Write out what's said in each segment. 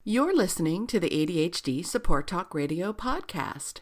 You're listening to the ADHD Support Talk Radio podcast.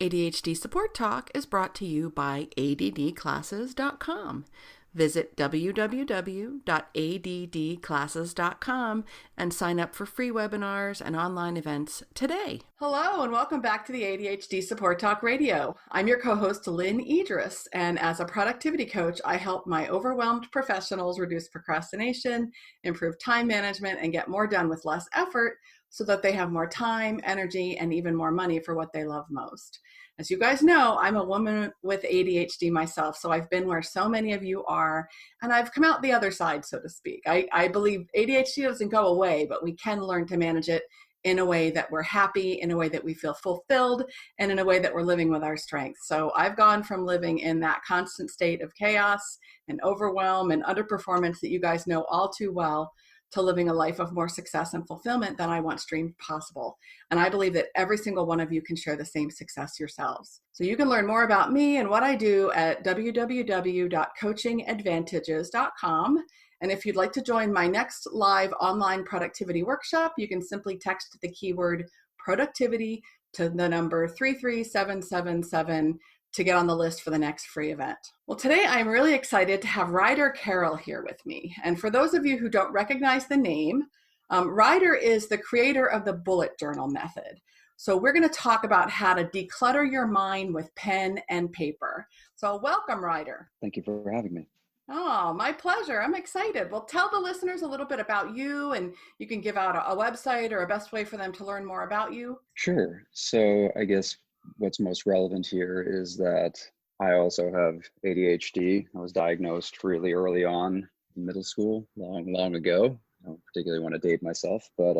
ADHD Support Talk is brought to you by addclasses.com. Visit www.addclasses.com and sign up for free webinars and online events today. Hello, and welcome back to the ADHD Support Talk Radio. I'm your co-host, Lynne Edris, and as a productivity coach, I help my overwhelmed professionals reduce procrastination, improve time management, and get more done with less effort so that they have more time, energy, and even more money for what they love most. As you guys know, I'm a woman with ADHD myself, so I've been where so many of you are, and I've come out the other side, so to speak. I believe ADHD doesn't go away, but we can learn to manage it in a way that we're happy, in a way that we feel fulfilled, and in a way that we're living with our strengths. So I've gone from living in that constant state of chaos and overwhelm and underperformance that you guys know all too well, to living a life of more success and fulfillment than I once dreamed possible. And I believe that every single one of you can share the same success yourselves. So you can learn more about me and what I do at www.coachingadvantages.com. And if you'd like to join my next live online productivity workshop, you can simply text the keyword productivity to the number 33777 to get on the list for the next free event. Well, today I'm really excited to have Ryder Carroll here with me. And for those of you who don't recognize the name, Ryder is the creator of the bullet journal method. So we're going to talk about how to declutter your mind with pen and paper. So welcome, Ryder. Thank you for having me. Oh, my pleasure. I'm excited. Well, tell the listeners a little bit about you, and you can give out a website or a best way for them to learn more about you. Sure. So I guess what's most relevant here is that I also have ADHD. I was diagnosed really early on in middle school, long ago. I don't particularly want to date myself, but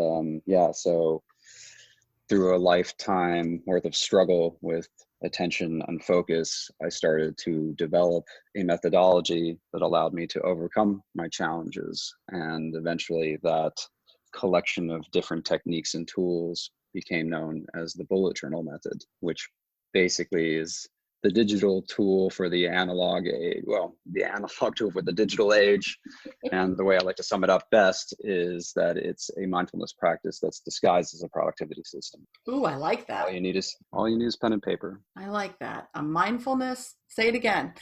so through a lifetime worth of struggle with attention and focus, I started to develop a methodology that allowed me to overcome my challenges. And eventually that collection of different techniques and tools became known as the bullet journal method, which basically is the digital tool for the analog age, the analog tool for the digital age. And the way I like to sum it up best is that it's a mindfulness practice that's disguised as a productivity system. Ooh, I like that. All you need is pen and paper. I like that. A mindfulness, say it again.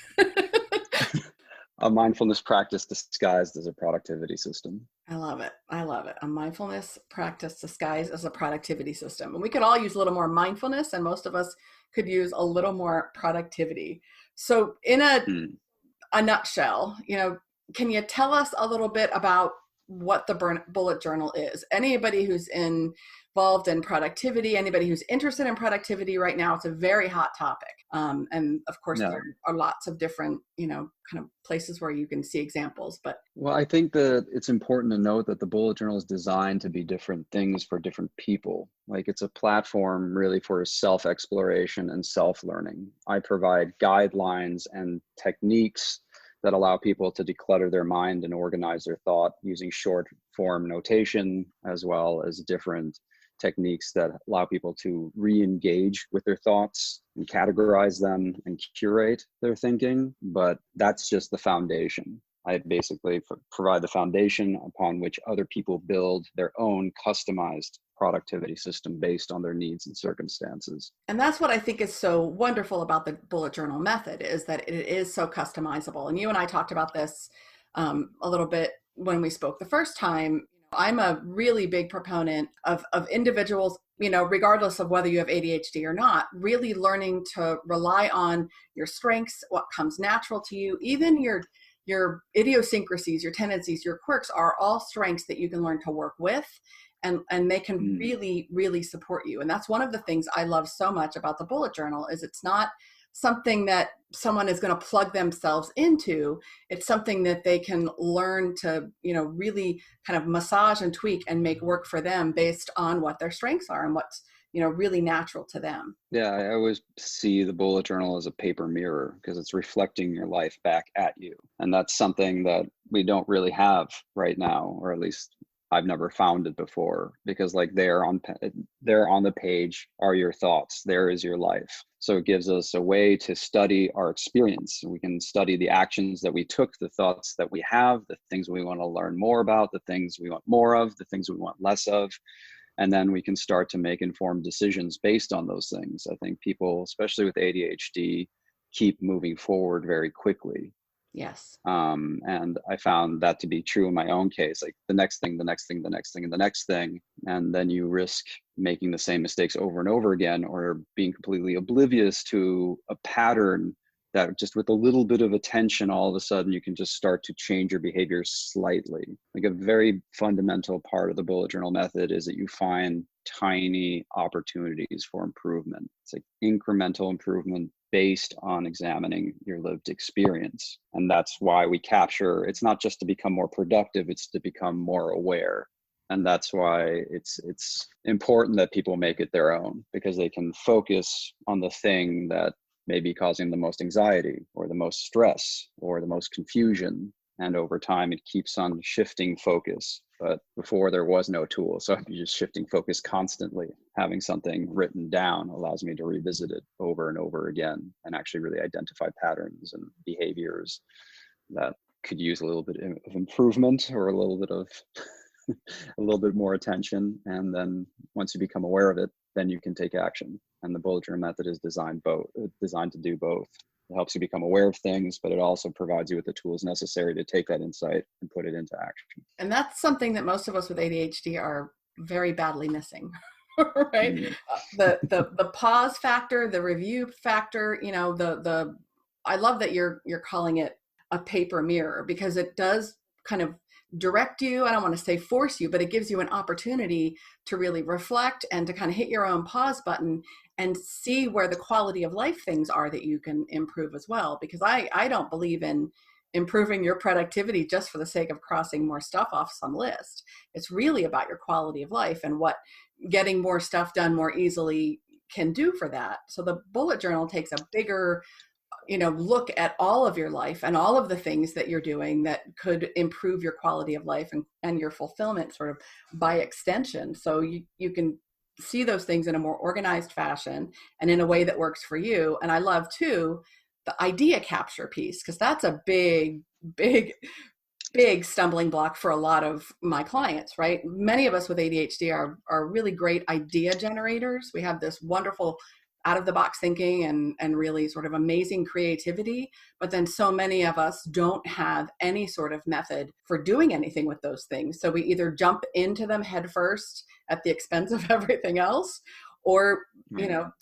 A mindfulness practice disguised as a productivity system. I love it. I love it. A mindfulness practice disguised as a productivity system. And we could all use a little more mindfulness, and most of us could use a little more productivity. So in a nutshell, can you tell us a little bit about what the bullet journal is? Anybody who's involved in productivity, anybody who's interested in productivity right now, it's a very hot topic. And of course, there are lots of different, kind of places where you can see examples. But I think that it's important to note that the bullet journal is designed to be different things for different people. Like, it's a platform really for self-exploration and self-learning. I provide guidelines and techniques that allow people to declutter their mind and organize their thought using short form notation, as well as different techniques that allow people to re-engage with their thoughts and categorize them and curate their thinking. But that's just the foundation. I basically provide the foundation upon which other people build their own customized productivity system based on their needs and circumstances. And that's what I think is so wonderful about the bullet journal method, is that it is so customizable. And you and I talked about this a little bit when we spoke the first time. I'm a really big proponent of individuals, regardless of whether you have ADHD or not, really learning to rely on your strengths, what comes natural to you, even your idiosyncrasies, your tendencies, your quirks are all strengths that you can learn to work with. And they can really, really support you. And that's one of the things I love so much about the bullet journal, is it's not something that someone is going to plug themselves into. It's something that they can learn to, really kind of massage and tweak and make work for them based on what their strengths are and what's, really natural to them. Yeah, I always see the bullet journal as a paper mirror, because it's reflecting your life back at you. And that's something that we don't really have right now, or at least I've never found it before, because there on the page are your thoughts. There is your life. So it gives us a way to study our experience. We can study the actions that we took, the thoughts that we have, the things we want to learn more about, the things we want more of, the things we want less of. And then we can start to make informed decisions based on those things. I think people, especially with ADHD, keep moving forward very quickly. Yes. And I found that to be true in my own case, like the next thing, the next thing, the next thing, and the next thing. And then you risk making the same mistakes over and over again, or being completely oblivious to a pattern that just with a little bit of attention, all of a sudden you can just start to change your behavior slightly. Like a very fundamental part of the bullet journal method is that you find tiny opportunities for improvement. It's like incremental improvement based on examining your lived experience. And that's why we capture, it's not just to become more productive, it's to become more aware. And that's why it's important that people make it their own, because they can focus on the thing that may be causing the most anxiety or the most stress or the most confusion. And over time, it keeps on shifting focus. But before, there was no tool. So you're just shifting focus constantly. Having something written down allows me to revisit it over and over again and actually really identify patterns and behaviors that could use a little bit of improvement or a little bit of a little bit more attention. And then once you become aware of it, then you can take action. And the bullet journal method is designed to do both. It helps you become aware of things, but it also provides you with the tools necessary to take that insight and put it into action. And that's something that most of us with ADHD are very badly missing, right? Mm. The pause factor, the review factor, you know, I love that you're calling it a paper mirror, because it does kind of direct you. I don't want to say force you, but it gives you an opportunity to really reflect and to kind of hit your own pause button and see where the quality of life things are that you can improve as well. Because I don't believe in improving your productivity just for the sake of crossing more stuff off some list. It's really about your quality of life and what getting more stuff done more easily can do for that. So the bullet journal takes a bigger, look at all of your life and all of the things that you're doing that could improve your quality of life and your fulfillment sort of by extension. So you can see those things in a more organized fashion and in a way that works for you. And I love too, the idea capture piece, because that's a big stumbling block for a lot of my clients, right? Many of us with ADHD are really great idea generators. We have this wonderful out of the box thinking and really sort of amazing creativity. But then so many of us don't have any sort of method for doing anything with those things. So we either jump into them head first at the expense of everything else, or,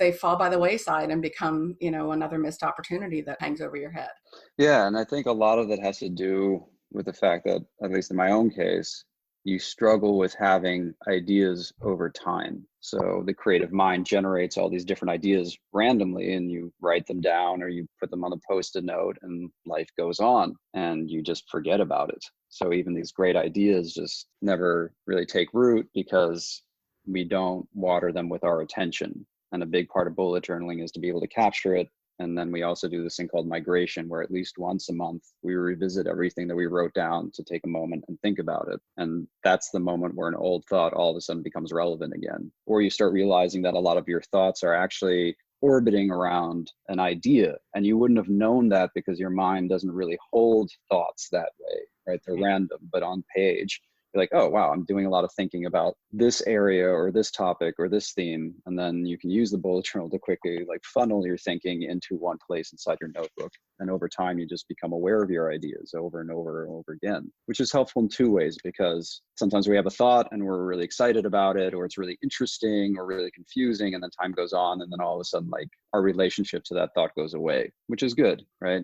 they fall by the wayside and become, another missed opportunity that hangs over your head. Yeah. And I think a lot of that has to do with the fact that, at least in my own case, you struggle with having ideas over time. So the creative mind generates all these different ideas randomly, and you write them down or you put them on a Post-it note, and life goes on and you just forget about it. So even these great ideas just never really take root because we don't water them with our attention. And a big part of bullet journaling is to be able to capture it. And then we also do this thing called migration, where at least once a month we revisit everything that we wrote down to take a moment and think about it. And that's the moment where an old thought all of a sudden becomes relevant again. Or you start realizing that a lot of your thoughts are actually orbiting around an idea. And you wouldn't have known that because your mind doesn't really hold thoughts that way, right? They're random, but on page, you're like, oh, wow, I'm doing a lot of thinking about this area or this topic or this theme. And then you can use the bullet journal to quickly funnel your thinking into one place inside your notebook. And over time, you just become aware of your ideas over and over and over again, which is helpful in two ways, because sometimes we have a thought and we're really excited about it, or it's really interesting or really confusing. And then time goes on, and then all of a sudden, our relationship to that thought goes away, which is good, right?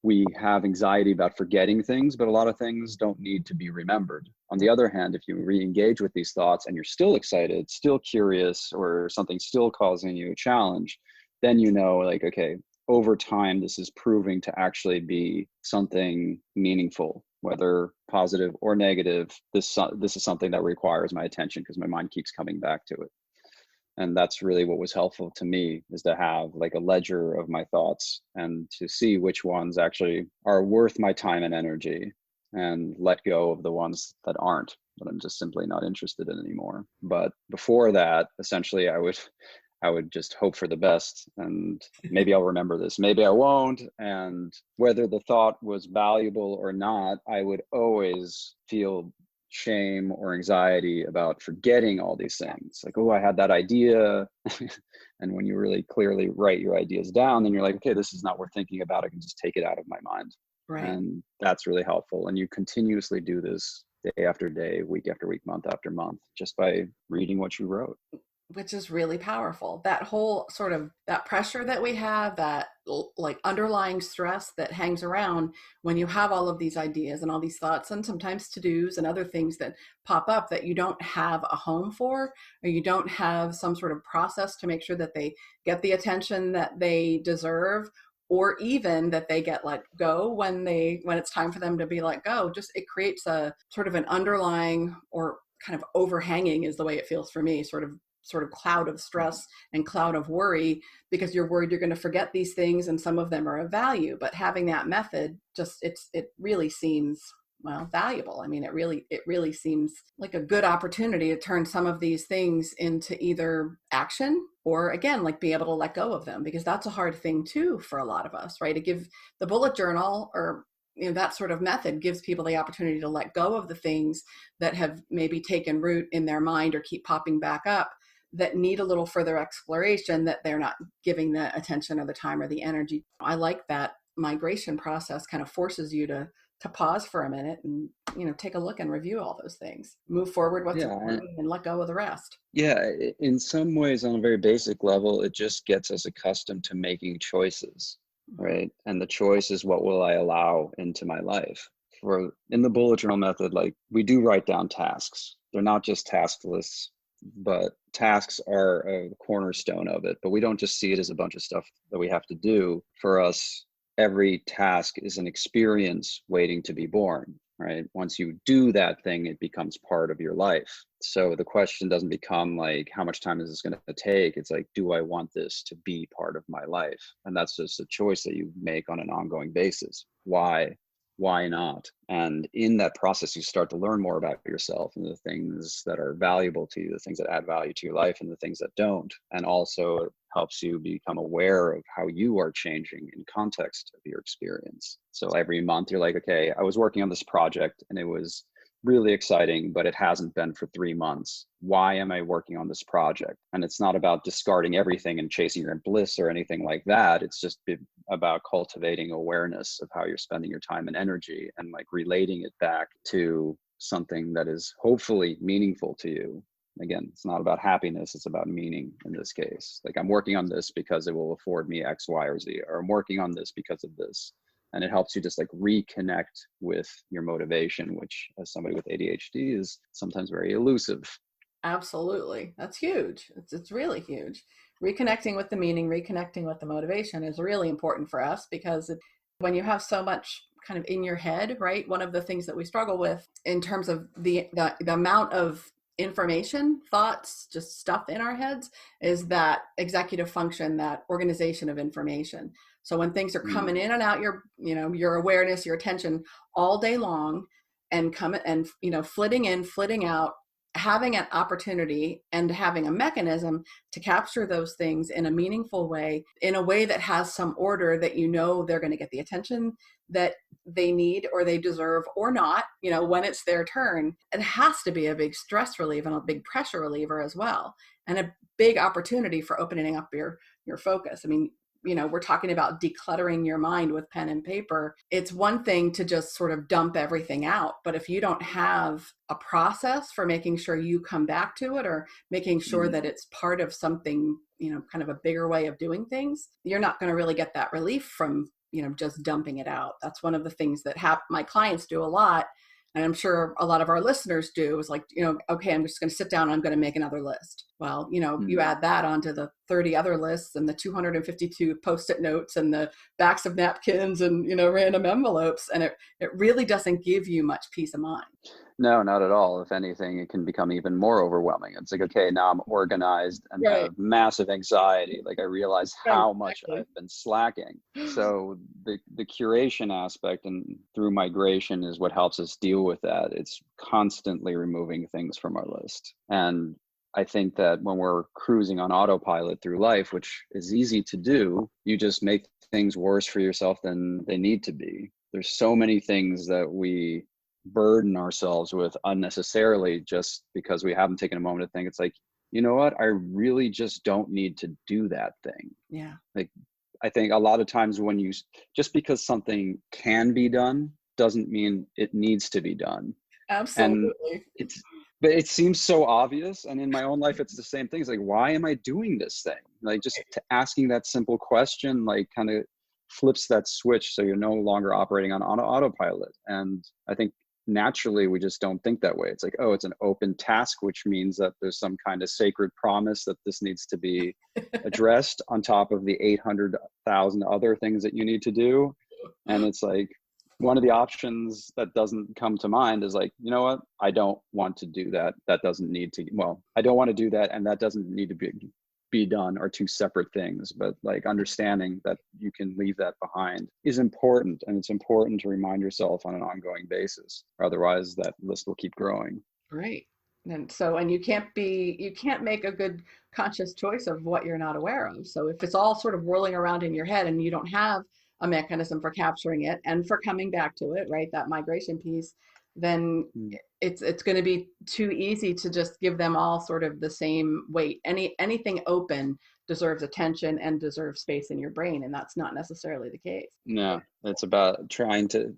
We have anxiety about forgetting things, but a lot of things don't need to be remembered. On the other hand, if you re-engage with these thoughts and you're still excited, still curious, or something still causing you a challenge, then okay, over time, this is proving to actually be something meaningful, whether positive or negative. This is something that requires my attention because my mind keeps coming back to it. And that's really what was helpful to me, is to have a ledger of my thoughts and to see which ones actually are worth my time and energy, and let go of the ones that aren't, that I'm just simply not interested in anymore. But before that, essentially, I would just hope for the best, and maybe I'll remember this, maybe I won't. And whether the thought was valuable or not, I would always feel shame or anxiety about forgetting all these things. Like, oh, I had that idea. And when you really clearly write your ideas down, then you're like, okay, this is not worth thinking about. I can just take it out of my mind. Right. And that's really helpful. And you continuously do this day after day, week after week, month after month, just by reading what you wrote. Which is really powerful. That whole sort of that pressure that we have, that like underlying stress that hangs around when you have all of these ideas and all these thoughts and sometimes to-dos and other things that pop up that you don't have a home for, or you don't have some sort of process to make sure that they get the attention that they deserve, or even that they get let go when it's time for them to be let go. Just it creates a sort of an underlying, or kind of overhanging is the way it feels for me, sort of cloud of stress and cloud of worry, because you're worried you're going to forget these things, and some of them are of value. But having that method, it really seems, well, valuable. I mean, it really seems like a good opportunity to turn some of these things into either action, or again, like be able to let go of them, because that's a hard thing too for a lot of us, right? To give the bullet journal, or that sort of method gives people the opportunity to let go of the things that have maybe taken root in their mind or keep popping back up, that need a little further exploration, that they're not giving the attention or the time or the energy. I like that migration process kind of forces you to pause for a minute and, take a look and review all those things, move forward what's Yeah. important, and let go of the rest. Yeah. In some ways, on a very basic level, it just gets us accustomed to making choices, right? And the choice is, what will I allow into my life? In the bullet journal method, like, we do write down tasks. They're not just task lists, but tasks are a cornerstone of it. But we don't just see it as a bunch of stuff that we have to do. For us, every task is an experience waiting to be born, right? Once you do that thing, it becomes part of your life. So the question doesn't become like, how much time is this going to take? It's like, do I want this to be part of my life? And that's just a choice that you make on an ongoing basis. Why not? And in that process, you start to learn more about yourself and the things that are valuable to you, the things that add value to your life, and the things that don't. And also, it helps you become aware of how you are changing in context of your experience. So every month you're like, okay, I was working on this project and it was really exciting, but it hasn't been for 3 months. Why am I working on this project? And it's not about discarding everything and chasing your bliss or anything like that. It's just about cultivating awareness of how you're spending your time and energy, and like relating it back to something that is hopefully meaningful to you. Again, it's not about happiness, it's about meaning in this case. Like, I'm working on this because it will afford me X, Y, or Z, or I'm working on this because of this. And it helps you just like reconnect with your motivation, which, as somebody with ADHD, is sometimes very elusive. Absolutely. That's huge. It's really huge. Reconnecting with the meaning, reconnecting with the motivation is really important for us, because when you have so much kind of in your head, right? One of the things that we struggle with in terms of the amount of information, thoughts, just stuff in our heads, is that executive function, that organization of information. So when things are coming in and out your awareness, your attention all day long, and come and flitting in, flitting out, having an opportunity and having a mechanism to capture those things in a meaningful way, in a way that has some order, that they're going to get the attention that they need or they deserve, or not, when it's their turn. It has to be a big stress reliever and a big pressure reliever as well, and a big opportunity for opening up your focus. I mean, we're talking about decluttering your mind with pen and paper. It's one thing to just sort of dump everything out, but if you don't have a process for making sure you come back to it, or making sure that it's part of something, kind of a bigger way of doing things, you're not going to really get that relief from, just dumping it out. That's one of the things that my clients do a lot. And I'm sure a lot of our listeners do, is like, okay, I'm just going to sit down and I'm going to make another list. Well, you add that onto the 30 other lists and the 252 Post-it notes and the backs of napkins and, random envelopes. And it really doesn't give you much peace of mind. No, not at all. If anything, it can become even more overwhelming. It's like, okay, now I'm organized and Right. have massive anxiety. Like, I realize how much Exactly. I've been slacking. So the curation aspect and through migration is what helps us deal with that. It's constantly removing things from our list. And I think that when we're cruising on autopilot through life, which is easy to do, you just make things worse for yourself than they need to be. There's so many things that we burden ourselves with unnecessarily just because we haven't taken a moment to think. It's like, you know what? I really just don't need to do that thing. Yeah, Like, I think a lot of times when just because something can be done doesn't mean it needs to be done. And absolutely. it's, but it seems so obvious. And in my own life, it's the same thing. It's like, why am I doing this thing? Like, just asking that simple question, like, kind of flips that switch. So you're no longer operating on autopilot. And I think naturally we just don't think that way. It's like, oh, it's an open task, which means that there's some kind of sacred promise that this needs to be addressed on top of the 800,000 other things that you need to do. And it's like, one of the options that doesn't come to mind is like, you know what? I don't want to do that. That doesn't need to, well, I don't want to do that. And that doesn't need to be done, are two separate things. But like, understanding that you can leave that behind is important. And it's important to remind yourself on an ongoing basis. Otherwise that list will keep growing. Right. And so, and you can't make a good conscious choice of what you're not aware of. So if it's all sort of whirling around in your head and you don't have a mechanism for capturing it and for coming back to it, right, that migration piece, then Mm. it's going to be too easy to just give them all sort of the same weight. Anything open deserves attention and deserves space in your brain, and that's not necessarily the case. No, it's about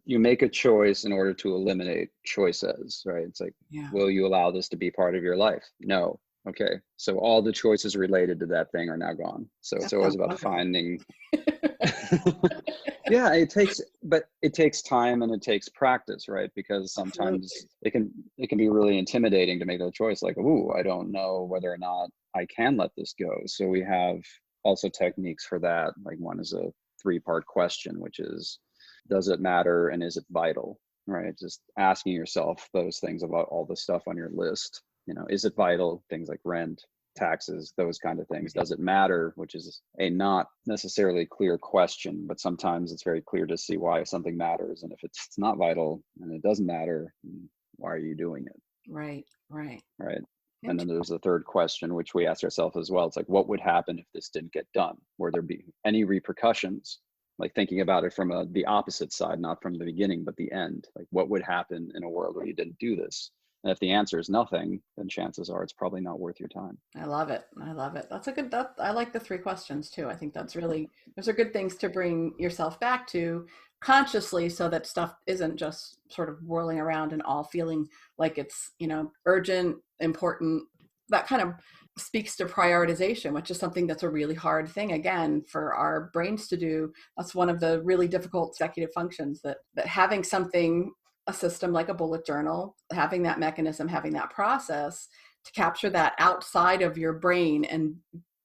you make a choice in order to eliminate choices, right? It's like, Yeah, will you allow this to be part of your life? No. Okay. So all the choices related to that thing are now gone. So it's that always sounds about wonderful. finding. Yeah, but it takes time and it takes practice, right? Because sometimes Absolutely. it can be really intimidating to make that choice. Like, ooh, I don't know whether or not I can let this go. So we have also techniques for that. Like, one is a 3-part question, which is, does it matter and is it vital? Right? Just asking yourself those things about all the stuff on your list. Is it vital? Things like rent, taxes, those kind of things. Does it matter? Which is a not necessarily clear question, but sometimes it's very clear to see why something matters. And if it's not vital and it doesn't matter, why are you doing it? Right, right. Right. And then there's the third question, which we ask ourselves as well. It's like, what would happen if this didn't get done? Would there be any repercussions? Like, thinking about it from the opposite side, not from the beginning, but the end. Like, what would happen in a world where you didn't do this? And if the answer is nothing, then chances are it's probably not worth your time. I love it. I love it. I like the 3 questions too. I think those are good things to bring yourself back to consciously so that stuff isn't just sort of whirling around and all feeling like it's, urgent, important. That kind of speaks to prioritization, which is something that's a really hard thing, again, for our brains to do. That's one of the really difficult executive functions that having something, a system like a bullet journal, having that mechanism, having that process to capture that outside of your brain and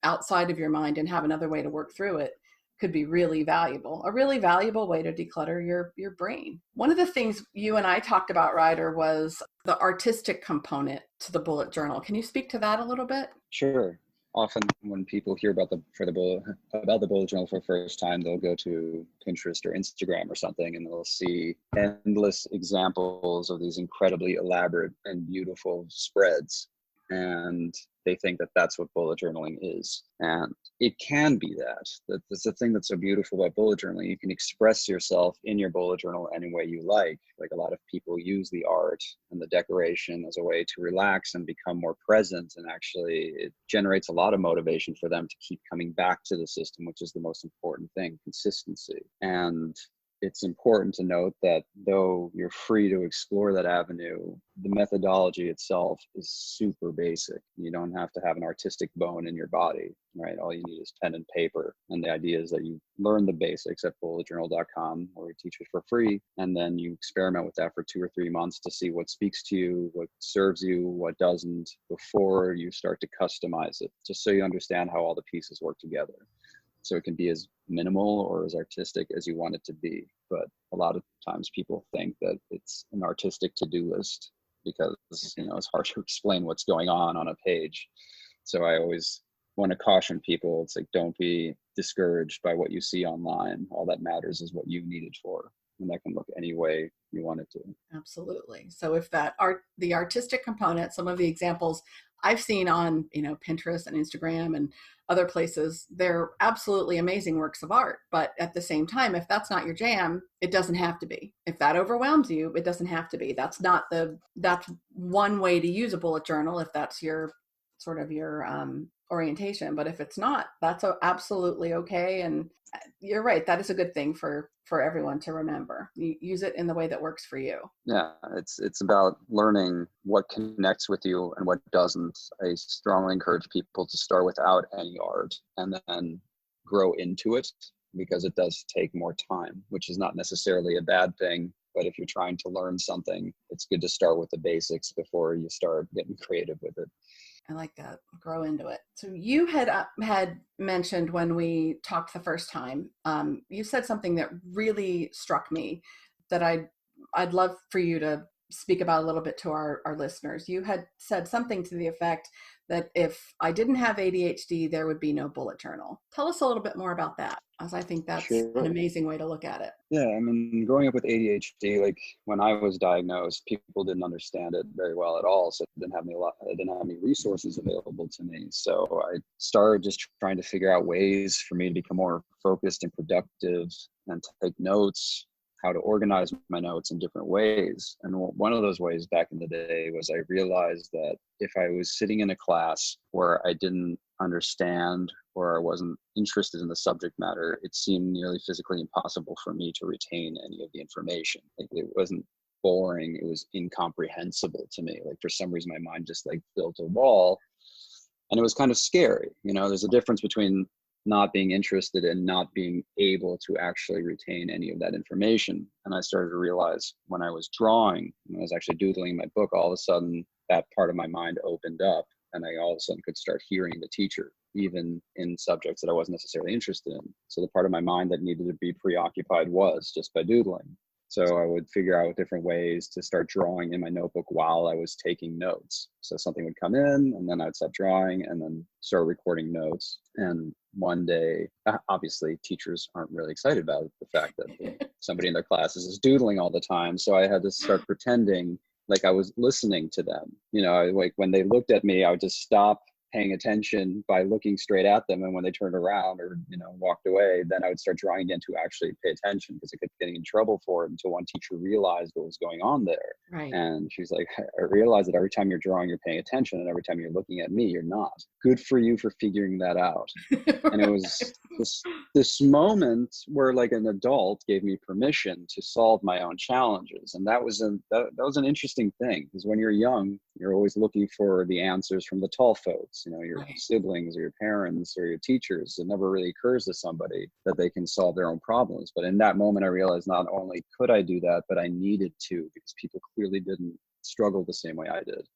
outside of your mind and have another way to work through it could be really valuable. A really valuable way to declutter your brain. One of the things you and I talked about, Ryder, was the artistic component to the bullet journal. Can you speak to that a little bit? Sure. Often when people hear about the bullet journal for the first time, they'll go to Pinterest or Instagram or something, and they'll see endless examples of these incredibly elaborate and beautiful spreads. And they think that that's what bullet journaling is. And it can be that. That's the thing that's so beautiful about bullet journaling. You can express yourself in your bullet journal any way you like. Like, a lot of people use the art and the decoration as a way to relax and become more present. And actually, it generates a lot of motivation for them to keep coming back to the system, which is the most important thing, consistency. And it's important to note that though you're free to explore that avenue, the methodology itself is super basic. You don't have to have an artistic bone in your body, right? All you need is pen and paper. And the idea is that you learn the basics at bulletjournal.com, where we teach it for free. And then you experiment with that for 2 or 3 months to see what speaks to you, what serves you, what doesn't, before you start to customize it, just so you understand how all the pieces work together. So it can be as minimal or as artistic as you want it to be. But a lot of times people think that it's an artistic to-do list because, it's hard to explain what's going on a page. So I always want to caution people. It's like, don't be discouraged by what you see online. All that matters is what you need it for. And that can look any way you want it to. Absolutely. So if the artistic component, some of the examples I've seen on, Pinterest and Instagram and other places, they're absolutely amazing works of art. But at the same time, if that's not your jam, it doesn't have to be. If that overwhelms you, it doesn't have to be. That's one way to use a bullet journal if that's your sort of your orientation. But if it's not, that's absolutely okay. And you're right. That is a good thing for everyone to remember. You use it in the way that works for you. Yeah, it's about learning what connects with you and what doesn't. I strongly encourage people to start without any art and then grow into it, because it does take more time, which is not necessarily a bad thing. But if you're trying to learn something, it's good to start with the basics before you start getting creative with it. I like that. Grow into it. So you had mentioned when we talked the first time, you said something that really struck me that I'd love for you to speak about a little bit to our listeners. You had said something to the effect that if I didn't have ADHD, there would be no bullet journal. Tell us a little bit more about that, as I think that's Sure. an amazing way to look at it. Yeah, I mean, growing up with ADHD, like when I was diagnosed, people didn't understand it very well at all. So I didn't have any resources available to me. So I started just trying to figure out ways for me to become more focused and productive and take notes, how to organize my notes in different ways. And one of those ways back in the day was I realized that if I was sitting in a class where I didn't understand or I wasn't interested in the subject matter, it seemed nearly physically impossible for me to retain any of the information. Like, it wasn't boring, it was incomprehensible to me. Like, for some reason, my mind just like built a wall, and it was kind of scary. There's a difference between not being interested and not being able to actually retain any of that information. And I started to realize when I was drawing, when I was actually doodling my book, all of a sudden that part of my mind opened up, and I all of a sudden could start hearing the teacher, even in subjects that I wasn't necessarily interested in. So the part of my mind that needed to be preoccupied was just by doodling. So I would figure out different ways to start drawing in my notebook while I was taking notes. So something would come in, and then I'd stop drawing and then start recording notes. And one day, obviously teachers aren't really excited about the fact that somebody in their classes is doodling all the time. So I had to start pretending like I was listening to them. Like when they looked at me, I would just stop paying attention by looking straight at them. And when they turned around or, walked away, then I would start drawing again to actually pay attention, because I kept getting in trouble for it until one teacher realized what was going on there. Right. And she's like, I realize that every time you're drawing, you're paying attention, and every time you're looking at me, you're not. Good for you for figuring that out. And it was this moment where like an adult gave me permission to solve my own challenges. And that was an interesting thing, because when you're young, you're always looking for the answers from the tall folks, your Right. siblings or your parents or your teachers. It never really occurs to somebody that they can solve their own problems. But in that moment, I realized not only could I do that, but I needed to, because people clearly didn't struggle the same way I did.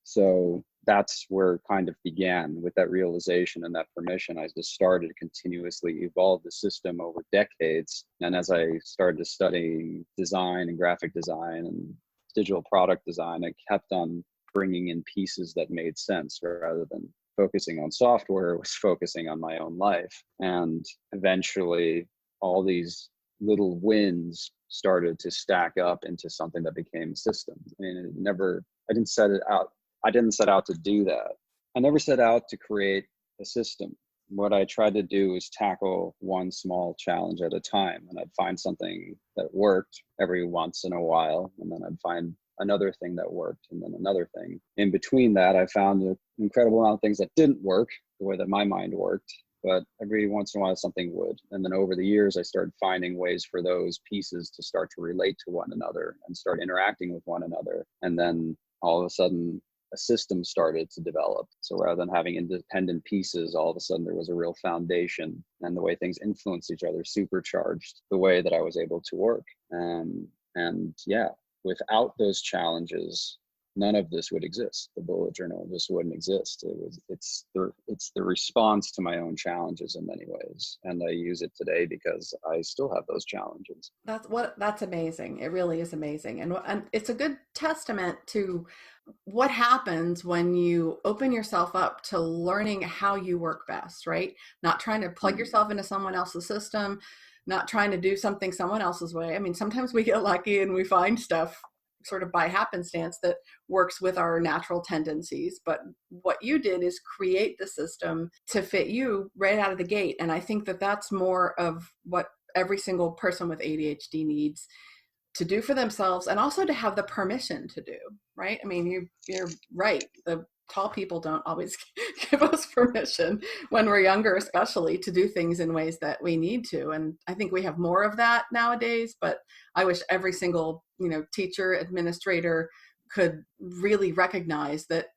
So that's where it kind of began. With that realization and that permission, I just started to continuously evolve the system over decades. And as I started to study design and graphic design and digital product design, I kept on bringing in pieces that made sense. Rather than focusing on software, was focusing on my own life. And eventually all these little wins started to stack up into something that became a system. I mean, I didn't set it out. I didn't set out to do that. I never set out to create a system. What I tried to do is tackle one small challenge at a time. And I'd find something that worked every once in a while. And then I'd find another thing that worked, and then another thing. In between that, I found an incredible amount of things that didn't work the way that my mind worked. But every once in a while, something would. And then over the years, I started finding ways for those pieces to start to relate to one another and start interacting with one another. And then all of a sudden, a system started to develop. So rather than having independent pieces, all of a sudden there was a real foundation, and the way things influenced each other supercharged the way that I was able to work. And yeah, without those challenges, none of this would exist. The bullet journal just wouldn't exist. It's the response to my own challenges in many ways. And I use it today because I still have those challenges. That's amazing. It really is amazing. And it's a good testament to what happens when you open yourself up to learning how you work best, right? Not trying to plug yourself into someone else's system, not trying to do something someone else's way. I mean, sometimes we get lucky and we find stuff sort of by happenstance that works with our natural tendencies. But what you did is create the system to fit you right out of the gate. And I think that that's more of what every single person with ADHD needs to do for themselves, and also to have the permission to do, right? I mean, you're right. The tall people don't always give us permission when we're younger, especially, to do things in ways that we need to. And I think we have more of that nowadays, but I wish every single, teacher, administrator could really recognize that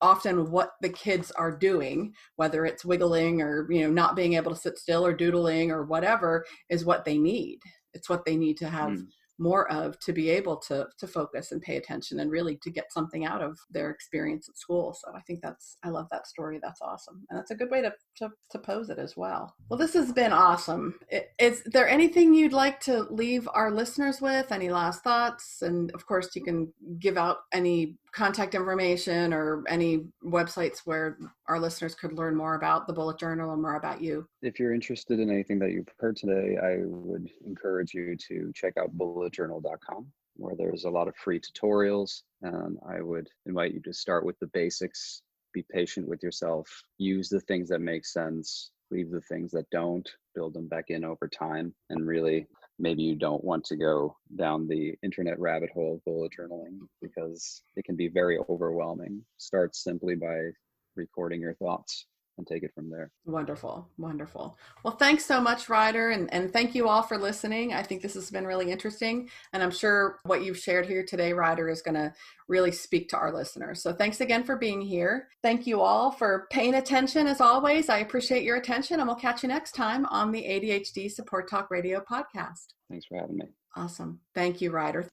often what the kids are doing, whether it's wiggling or, not being able to sit still or doodling or whatever, is what they need. It's what they need to have more of to be able to focus and pay attention and really to get something out of their experience at school. So I think I love that story. That's awesome. And that's a good way to pose it as well. Well, this has been awesome. Is there anything you'd like to leave our listeners with? Any last thoughts? And of course, you can give out any contact information or any websites where our listeners could learn more about the bullet journal and more about you. If you're interested in anything that you've heard today, I would encourage you to check out bulletjournal.com, where there's a lot of free tutorials. And I would invite you to start with the basics, be patient with yourself, use the things that make sense, leave the things that don't, build them back in over time. And really, maybe you don't want to go down the internet rabbit hole of bullet journaling because it can be very overwhelming. Start simply by recording your thoughts and take it from there. Wonderful. Wonderful. Well, thanks so much, Ryder. And thank you all for listening. I think this has been really interesting. And I'm sure what you've shared here today, Ryder, is going to really speak to our listeners. So thanks again for being here. Thank you all for paying attention as always. I appreciate your attention, and we'll catch you next time on the ADHD Support Talk Radio podcast. Thanks for having me. Awesome. Thank you, Ryder.